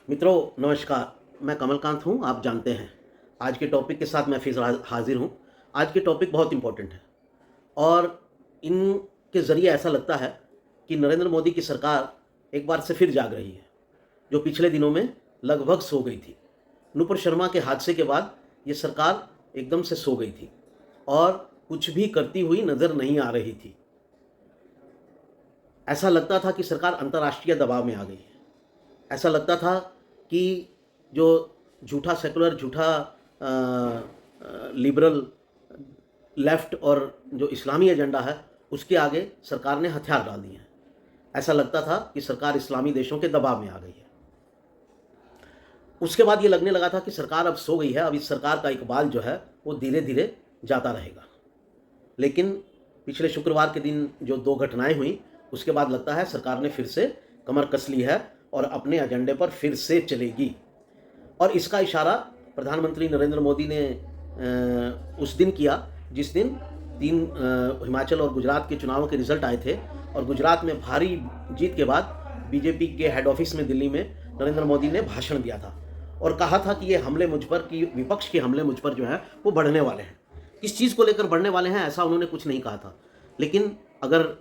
मित्रों नमस्कार, मैं कमलकांत हूँ। आप जानते हैं आज के टॉपिक के साथ मैं फिर हाजिर हूँ। आज के टॉपिक बहुत इम्पोर्टेंट है और इनके ज़रिए ऐसा लगता है कि नरेंद्र मोदी की सरकार एक बार से फिर जाग रही है, जो पिछले दिनों में लगभग सो गई थी। नुपुर शर्मा के हादसे के बाद ये सरकार एकदम से सो गई थी और कुछ भी करती हुई नज़र नहीं आ रही थी। ऐसा लगता था कि सरकार अंतर्राष्ट्रीय दबाव में आ गई है। ऐसा लगता था कि जो झूठा सेकुलर, झूठा लिबरल लेफ्ट और जो इस्लामी एजेंडा है, उसके आगे सरकार ने हथियार डाल दिए हैं। ऐसा लगता था कि सरकार इस्लामी देशों के दबाव में आ गई है। उसके बाद ये लगने लगा था कि सरकार अब सो गई है, अब इस सरकार का इकबाल जो है वो धीरे धीरे जाता रहेगा। लेकिन पिछले शुक्रवार के दिन जो 2 घटनाएं हुई, उसके बाद लगता है सरकार ने फिर से कमर कस ली है और अपने एजेंडे पर फिर से चलेगी। और इसका इशारा प्रधानमंत्री नरेंद्र मोदी ने उस दिन किया जिस दिन 3 हिमाचल और गुजरात के चुनावों के रिजल्ट आए थे और गुजरात में भारी जीत के बाद बीजेपी के हेड ऑफिस में दिल्ली में नरेंद्र मोदी ने भाषण दिया था और कहा था कि ये हमले मुझ पर, कि विपक्ष के हमले मुझ पर जो है वो बढ़ने वाले हैं। किस चीज़ को लेकर बढ़ने वाले हैं ऐसा उन्होंने कुछ नहीं कहा था, लेकिन अगर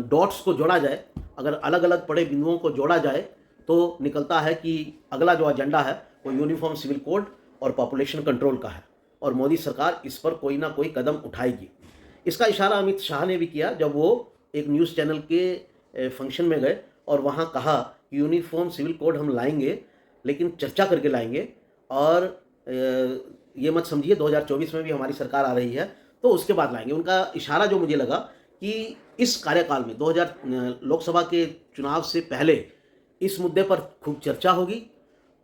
डॉट्स को जोड़ा जाए, अगर अलग अलग पड़े बिंदुओं को जोड़ा जाए तो निकलता है कि अगला जो एजेंडा है वो यूनिफॉर्म सिविल कोड और पॉपुलेशन कंट्रोल का है और मोदी सरकार इस पर कोई ना कोई कदम उठाएगी। इसका इशारा अमित शाह ने भी किया जब वो एक न्यूज़ चैनल के फंक्शन में गए और वहाँ कहा कि यूनिफॉर्म सिविल कोड हम लाएंगे, लेकिन चर्चा करके लाएंगे और ये मत समझिए 2024 में भी हमारी सरकार आ रही है तो उसके बाद लाएंगे। उनका इशारा जो मुझे लगा कि इस कार्यकाल में 2000 लोकसभा के चुनाव से पहले इस मुद्दे पर खूब चर्चा होगी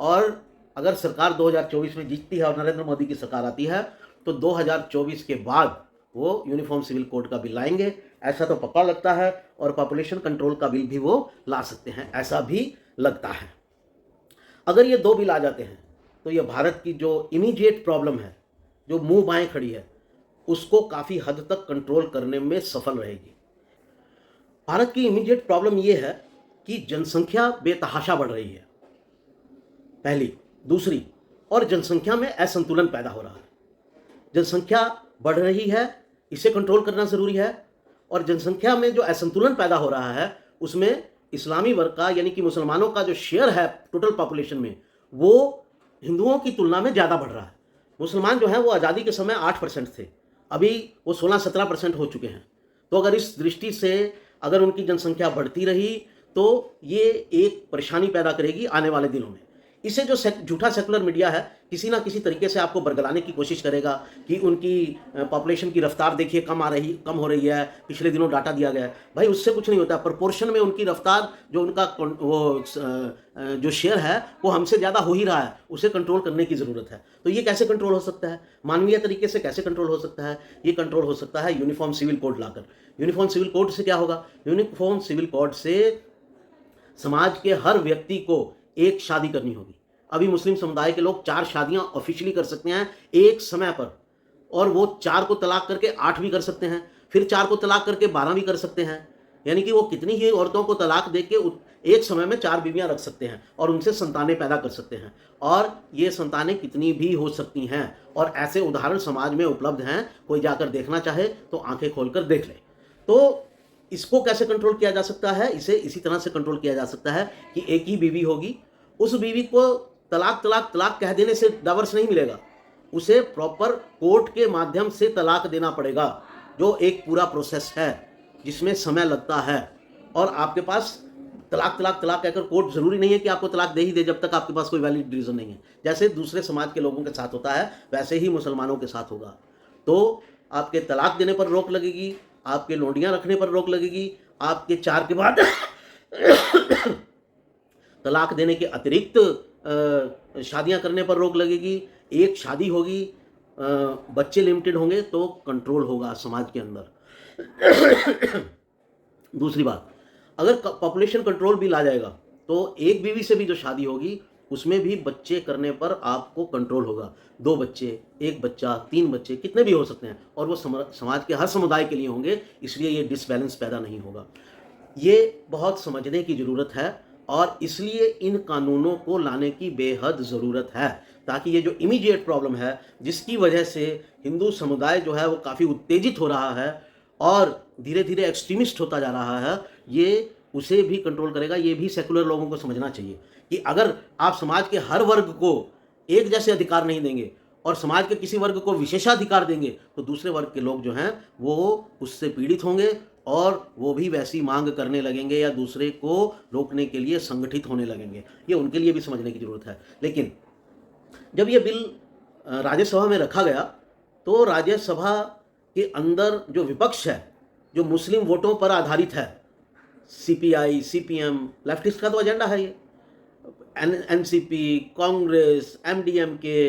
और अगर सरकार 2024 में जीतती है और नरेंद्र मोदी की सरकार आती है तो 2024 के बाद वो यूनिफॉर्म सिविल कोड का बिल लाएंगे, ऐसा तो पक्का लगता है। और पॉपुलेशन कंट्रोल का बिल भी वो ला सकते हैं, ऐसा भी लगता है। अगर ये 2 बिल आ जाते हैं तो ये भारत की जो इमीडिएट प्रॉब्लम है, जो मुंह बाएं खड़ी है, उसको काफ़ी हद तक कंट्रोल करने में सफल रहेगी। भारत की इमीडिएट प्रॉब्लम ये है कि जनसंख्या बेतहाशा बढ़ रही है, पहली। दूसरी, और जनसंख्या में असंतुलन पैदा हो रहा है। जनसंख्या बढ़ रही है, इसे कंट्रोल करना ज़रूरी है। और जनसंख्या में जो असंतुलन पैदा हो रहा है उसमें इस्लामी वर्ग का, यानी कि मुसलमानों का जो शेयर है टोटल पॉपुलेशन में, वो हिंदुओं की तुलना में ज़्यादा बढ़ रहा है। मुसलमान जो हैं वो आज़ादी के समय 8% थे, अभी वो 16-17% हो चुके हैं। तो अगर इस दृष्टि से अगर उनकी जनसंख्या बढ़ती रही तो ये एक परेशानी पैदा करेगी आने वाले दिनों में। इसे जो झूठा सेकुलर मीडिया है किसी ना किसी तरीके से आपको बरगलाने की कोशिश करेगा कि उनकी पॉपुलेशन की रफ्तार देखिए कम हो रही है, पिछले दिनों डाटा दिया गया है। भाई उससे कुछ नहीं होता, प्रोपोर्शन में उनकी रफ्तार, जो उनका वो जो शेयर है वो हमसे ज़्यादा हो ही रहा है, उसे कंट्रोल करने की ज़रूरत है। तो ये कैसे कंट्रोल हो सकता है, मानवीय तरीके से कैसे कंट्रोल हो सकता है? ये कंट्रोल हो सकता है यूनिफॉर्म सिविल कोड लाकर। यूनिफॉर्म सिविल कोड से क्या होगा? यूनिफॉर्म सिविल कोड से समाज के हर व्यक्ति को एक शादी करनी होगी। अभी मुस्लिम समुदाय के लोग 4 शादियां ऑफिशियली कर सकते हैं एक समय पर, और वो 4 को तलाक करके 8 भी कर सकते हैं, फिर 4 को तलाक करके 12 भी कर सकते हैं। यानी कि वो कितनी ही औरतों को तलाक देके एक समय में 4 बीवियां रख सकते हैं और उनसे संतानें पैदा कर सकते हैं। और ये संतानें कितनी भी हो सकती हैं और ऐसे उदाहरण समाज में उपलब्ध हैं। कोई जाकर देखना चाहे तो आंखें खोलकर देख ले। तो इसको कैसे कंट्रोल किया जा सकता है? इसे इसी तरह से कंट्रोल किया जा सकता है कि एक ही बीवी होगी, उस बीवी को तलाक तलाक तलाक कह देने से डाइवोर्स नहीं मिलेगा, उसे प्रॉपर कोर्ट के माध्यम से तलाक देना पड़ेगा, जो एक पूरा प्रोसेस है जिसमें समय लगता है। और आपके पास तलाक तलाक तलाक कहकर कोर्ट ज़रूरी नहीं है कि आपको तलाक दे ही दे जब तक आपके पास कोई वैलिड रीज़न नहीं है। जैसे दूसरे समाज के लोगों के साथ होता है वैसे ही मुसलमानों के साथ होगा। तो आपके तलाक देने पर रोक लगेगी, आपके लोंडियाँ रखने पर रोक लगेगी, आपके 4 के बाद तलाक देने के अतिरिक्त शादियां करने पर रोक लगेगी। एक शादी होगी, बच्चे लिमिटेड होंगे तो कंट्रोल होगा समाज के अंदर। दूसरी बात, अगर पॉपुलेशन कंट्रोल बिल आ जाएगा तो एक बीवी से भी जो शादी होगी उसमें भी बच्चे करने पर आपको कंट्रोल होगा। 2 बच्चे, 1 बच्चा, 3 बच्चे, कितने भी हो सकते हैं, और वो समाज के हर समुदाय के लिए होंगे, इसलिए ये डिसबैलेंस पैदा नहीं होगा। ये बहुत समझने की ज़रूरत है और इसलिए इन कानूनों को लाने की बेहद ज़रूरत है, ताकि ये जो इमीडिएट प्रॉब्लम है, जिसकी वजह से हिंदू समुदाय जो है वो काफ़ी उत्तेजित हो रहा है और धीरे धीरे एक्सट्रीमिस्ट होता जा रहा है, ये उसे भी कंट्रोल करेगा। ये भी सेकुलर लोगों को समझना चाहिए कि अगर आप समाज के हर वर्ग को एक जैसे अधिकार नहीं देंगे और समाज के किसी वर्ग को विशेषाधिकार देंगे, तो दूसरे वर्ग के लोग जो हैं वो उससे पीड़ित होंगे और वो भी वैसी मांग करने लगेंगे या दूसरे को रोकने के लिए संगठित होने लगेंगे। ये उनके लिए भी समझने की ज़रूरत है। लेकिन जब ये बिल राज्यसभा में रखा गया, तो राज्यसभा के अंदर जो विपक्ष है, जो मुस्लिम वोटों पर आधारित है, सीपीआई, सीपीएम, लेफ्टिस्ट का तो एजेंडा है ये, एनसीपी, कांग्रेस, एमडीएमके,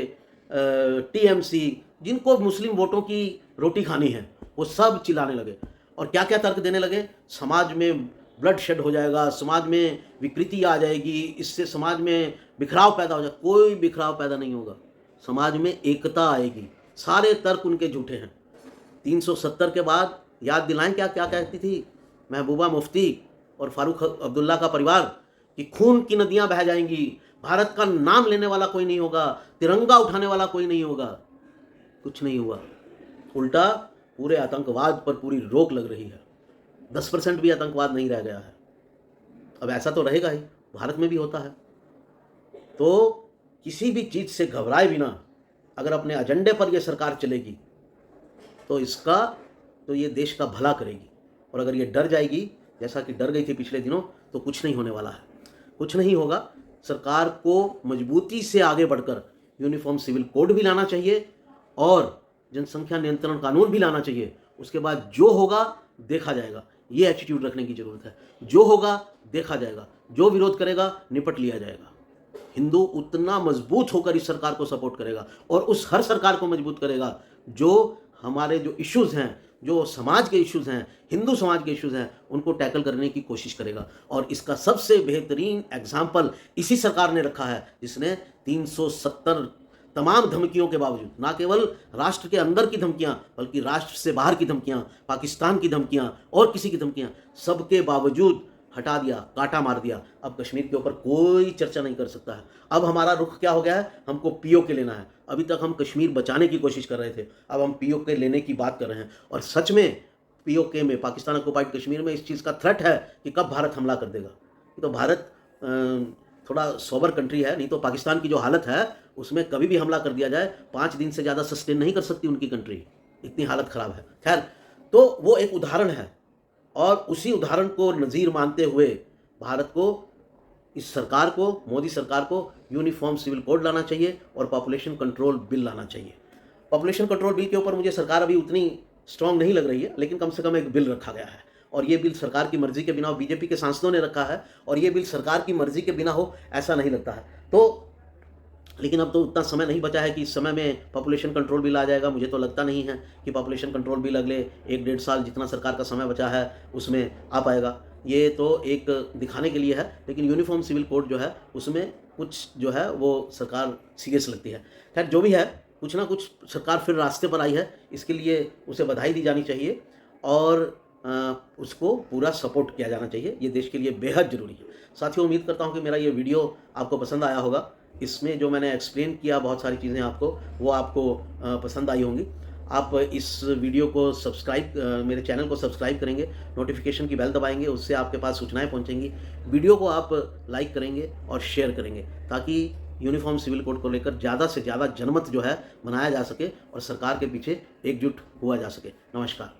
टीएमसी, जिनको मुस्लिम वोटों की रोटी खानी है, वो सब चिल्लाने लगे और क्या क्या तर्क देने लगे। समाज में ब्लड शेड हो जाएगा, समाज में विकृति आ जाएगी, इससे समाज में बिखराव पैदा हो जाएगा। कोई बिखराव पैदा नहीं होगा, समाज में एकता आएगी। सारे तर्क उनके झूठे हैं। 370 के बाद याद दिलाएं क्या क्या कहती थी महबूबा मुफ्ती और फारूक अब्दुल्ला का परिवार कि खून की नदियां बह जाएंगी, भारत का नाम लेने वाला कोई नहीं होगा, तिरंगा उठाने वाला कोई नहीं होगा। कुछ नहीं हुआ, उल्टा पूरे आतंकवाद पर पूरी रोक लग रही है। 10% भी आतंकवाद नहीं रह गया है। अब ऐसा तो रहेगा ही, भारत में भी होता है। तो किसी भी चीज़ से घबराए बिना अगर अपने एजेंडे पर यह सरकार चलेगी तो ये देश का भला करेगी। और अगर ये डर जाएगी, जैसा कि डर गई थी पिछले दिनों, तो कुछ नहीं होने वाला है, कुछ नहीं होगा। सरकार को मजबूती से आगे बढ़कर यूनिफॉर्म सिविल कोड भी लाना चाहिए और जनसंख्या नियंत्रण कानून भी लाना चाहिए। उसके बाद जो होगा देखा जाएगा, ये एटीट्यूड रखने की जरूरत है। जो होगा देखा जाएगा, जो विरोध करेगा निपट लिया जाएगा। हिंदू उतना मजबूत होकर इस सरकार को सपोर्ट करेगा और उस हर सरकार को मजबूत करेगा जो हमारे जो इश्यूज़ हैं, जो समाज के इश्यूज़ हैं, हिंदू समाज के इश्यूज़ हैं, उनको टैकल करने की कोशिश करेगा। और इसका सबसे बेहतरीन एग्जाम्पल इसी सरकार ने रखा है, जिसने 370 तमाम धमकियों के बावजूद, ना केवल राष्ट्र के अंदर की धमकियां बल्कि राष्ट्र से बाहर की धमकियां, पाकिस्तान की धमकियां और किसी की धमकियां, सबके बावजूद हटा दिया, काटा मार दिया। अब कश्मीर के ऊपर कोई चर्चा नहीं कर सकता है। अब हमारा रुख क्या हो गया है, हमको पीओके लेना है। अभी तक हम कश्मीर बचाने की कोशिश कर रहे थे, अब हम पीओके लेने की बात कर रहे हैं। और सच में पीओके में, पाकिस्तान ऑक्युपाइड कश्मीर में इस चीज़ का थ्रेट है कि कब भारत हमला कर देगा। तो भारत थोड़ा सोबर कंट्री है, नहीं तो पाकिस्तान की जो हालत है उसमें कभी भी हमला कर दिया जाए 5 दिन से ज़्यादा सस्टेन नहीं कर सकती उनकी कंट्री, इतनी हालत ख़राब है। खैर, तो वो एक उदाहरण है और उसी उदाहरण को नज़ीर मानते हुए भारत को, इस सरकार को, मोदी सरकार को यूनिफॉर्म सिविल कोड लाना चाहिए और पॉपुलेशन कंट्रोल बिल लाना चाहिए। पॉपुलेशन कंट्रोल बिल के ऊपर मुझे सरकार अभी उतनी स्ट्रांग नहीं लग रही है, लेकिन कम से कम एक बिल रखा गया है और ये बिल सरकार की मर्जी के बिना, बीजेपी के सांसदों ने रखा है और ये बिल सरकार की मर्जी के बिना हो ऐसा नहीं लगता है। तो लेकिन अब तो उतना समय नहीं बचा है कि इस समय में पॉपुलेशन कंट्रोल बिल आ जाएगा। मुझे तो लगता नहीं है कि पॉपुलेशन कंट्रोल बिल अगले 1-1.5 साल जितना सरकार का समय बचा है उसमें आ पाएगा। ये तो एक दिखाने के लिए है, लेकिन यूनिफॉर्म सिविल कोड जो है उसमें कुछ जो है वो सरकार सीरियस लगती है। खैर, जो भी है, कुछ ना कुछ सरकार फिर रास्ते पर आई है, इसके लिए उसे बधाई दी जानी चाहिए और उसको पूरा सपोर्ट किया जाना चाहिए। ये देश के लिए बेहद ज़रूरी है। साथियों, उम्मीद करता हूँ कि मेरा ये वीडियो आपको पसंद आया होगा। इसमें जो मैंने एक्सप्लेन किया बहुत सारी चीज़ें आपको, वो आपको पसंद आई होंगी। आप इस वीडियो को सब्सक्राइब, मेरे चैनल को सब्सक्राइब करेंगे, नोटिफिकेशन की बेल दबाएंगे, उससे आपके पास सूचनाएं पहुंचेंगी। वीडियो को आप लाइक करेंगे और शेयर करेंगे ताकि यूनिफॉर्म सिविल कोड को लेकर ज़्यादा से ज़्यादा जनमत जो है बनाया जा सके और सरकार के पीछे एकजुट हुआ जा सके। नमस्कार।